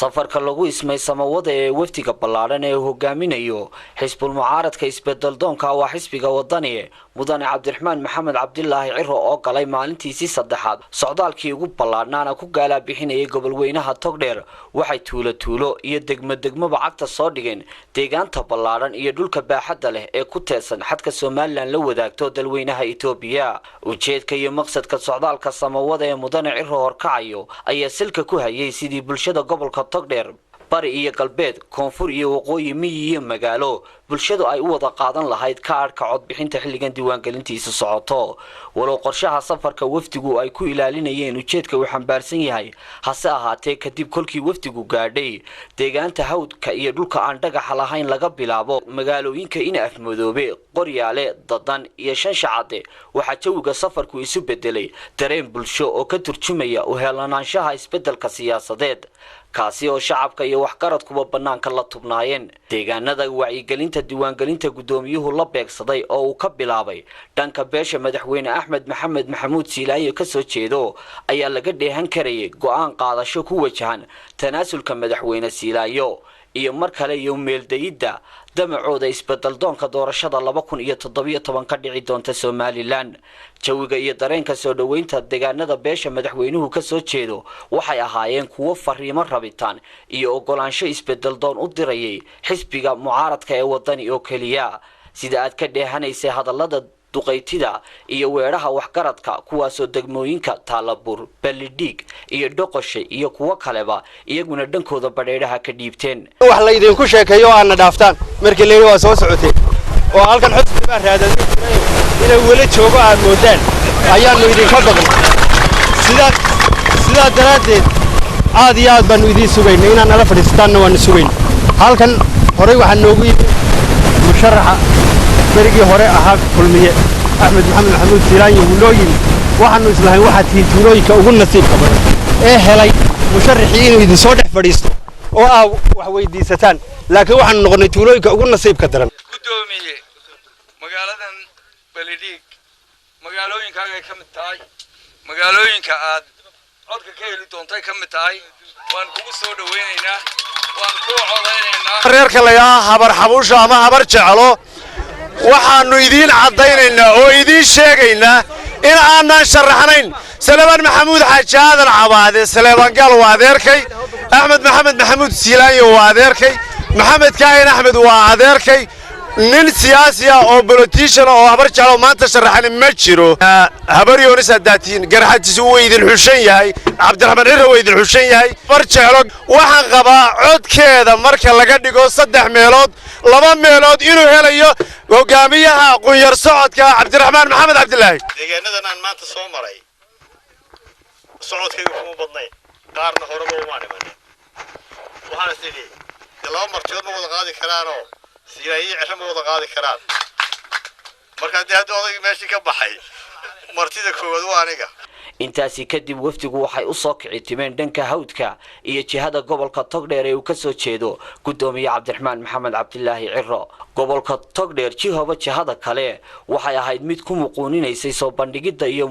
safarka lagu ismay samawada ee waftiga ballaaran ee hogaaminayo xisbul mucaaradka isbedel doonka waa xisbiga wadani mudane cabdiraxmaan maxamed cabdilaahi ciro oo galay maalintiisii saddexaad socdaalkii ugu ballaarnaana ku gaala bixinayay gobolweynaha togdheer waxay tuulo iyo degmaba cagta soo dhigeen deegaanta ballaaran iyo dhulka baaxadda leh ee ku teesan xadka Soomaaliland la wadaagto dalweynaha Itoobiya ujeedka iyo maqsadka socdaalka samawada ee mudane ciro horkacayo ayaa silka ku hayay sidii bulshada gobolka togdheer bari iyo galbeed koonfur iyo waqooyi miyi iyo magaalo bulshadu ay u wada qaadan lahayd kaarka cod bixinta xilligan diiwaangelintiisa socoto walow qorshaha safarka wafdigu ay ku ilaalinayeen ujeedka uu xambaarsan yahay hase ahaatee kadib kolkii wafdigu gaadhay deegaanta hawdka iyo dhulka aan dhagax lahayn laga bilaabo magaalooyinka in afmadoobe qoryaale dadan iyo shanshacade waxa jawiga safarku isu bedelay dareen bulsho oo ka turjumaya u helanaanshaha isbedelka siyaasadeed kaasi oo shacabka iyo waxqaradkuba banaanka la tubnaayeen deegaanada wacyigelinta diiwaangelinta gudoomiyuhu la beegsaday oo uu ka bilaabay dhanka beesha madaxweyne Axmed Maxamed Maxamuud Siilaayo ka soo jeedo ayaa laga dheehan karayay go'aan qaadasho ku wajahan tanaasulka madaxweyne Siilaayo iyo mar kale iyo meeldayida damacooda isbedel doonka doorashada 2017 ka dhici doonta Soomaaliland jawiga iyo dareenka soo dhaweynta deegaanada beesha madaxweynuhu ka soo jeedo waxay ahaayeen kuwo fariimo rabitaan iyo ogolaansho isbedel doon u dirayay xisbiga mucaaradka ee wadani oo kaliya sida aad ka dheehanaysay hadallada duqeytida iyo weeraha waxqaradka kuwaasoo degmooyinka Taalabur Balidhig iyo Dhoqoshay iyo kuwa kaleba iyaguna dhankooda badheeraha ka dhiibteen wax la idin ku sheekayo aan dhaaftaan markii leeyahay waa soo socotay oo halkan xusbi baa raadad inay wala joogo aad moodaan ayaan idin ka baqay sida daraadeed aad iyo aad baan idin sugaynay inaan nala fadhiistaan waan sugayn halkan hore waxa noogu yimid musharaxa بريء هراء أحد كلمية أحمد محمد محمود سيلاني ولوين وحنو إسلام واحد في تولوي كأقول نصيب خبر هلاي مشرحين ويدي صادح فريست أو وحويدي ستان لكن واحد نقول تولوي كأقول نصيب كترن قدومي مقالة بلديك مقالوين كاجا كم تاي مقالوين كعاد عاد كيلو تونتاي كم تاي وان كوب صودا ويننا وان كوب عضينا رير كلا يا خبر حبوش أما خبر شعلو waxaanu idin cadaynaynaa oo idin sheegaynaa in aanan sharaxnayn Salmaan Maxamuud Xaaji Aadan Cabaade Salmaan Gal waa adeerkay Axmed Maxamed Maxamuud Siilaayo waa adeerkay Maxamed Kaahin Axmed waa adeerkay nin siyaasi ah oo politician oo habar jecel maanta sharaxan ma jiro habar yoonis adaatiin garxatiisu way idin xushan yahay Cabdiraxmaan Ciro way idin xushan yahay habar jecel waxaan qabaa codkeeda marka laga dhigo 3 meelood 2 meelood inuu helayo hogaamiyaha qunyar socodka Cabdiraxmaan Maxamed Cabdilaahi deegaanadan aan maanta soo maray socodkaygu kuma badnay qaarna horeba uma dhiman waxaan sidii laba martiyood ma wada qaadi karaano Siilaayo Ciro ma wada qaadi karaan marka hadda odayga meeshii ka baxay martida koowaad waa aniga intaasi kadib wafdigu waxay u soo kici timeen dhanka hawdka iyo jihada gobolka togdheer ee uu ka soo jeedo gudoomiye Cabdiraxmaan Maxamed Cabdilaahi Ciro gobolka togdheer jihada kale waxay ahayd mid ku muquuninaysay soo bandhigida iyo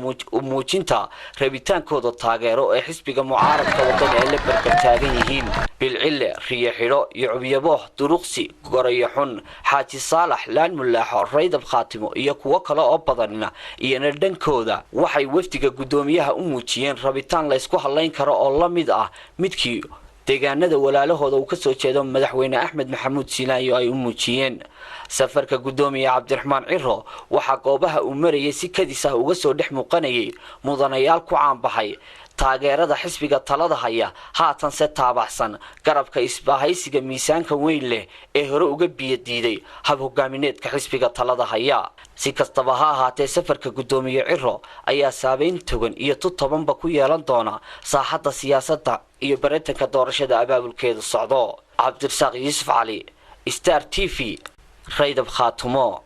muujinta rabitaankooda taageero ee xisbiga mucaaradka waddan ee la barbartaagan yihiin bilcille riixiro iyo cubiyabo duruqsi gorayaxun xaaji saalax laan mulaaxo raydab khaatimo iyo kuwa kale oo badanina iyana dhankooda waxay wafdiga gudoomiye u muujiyeen rabitaan la isku halayn karo oo la mid ah midkii deegaanada walaalahooda uu ka soo jeedo madaxweyne Axmed Maxamuud Siilaayo ay u muujiyeen safarka gudoomiye Cabdiraxmaan Ciro waxa goobaha uu marayay si kadis ah uga soo dhex muuqanayay mudanayaal ku caan baxay taageerada xisbiga talada haya haatan se taabacsan garabka isbaahaysiga miisaanka weyn leh ee hore uga biyadiiday hab hogaamineedka xisbiga talada haya si kastaba ha ahaatee safarka gudoomiye Ciro ayaa saameyn togan iyo tobanba ku yeelan doona saaxadda siyaasadda iyo baratanka doorashada abaabulkeeda socdo Cabdirasaaq Yuusuf Cali Star TV Raydab Khaatumo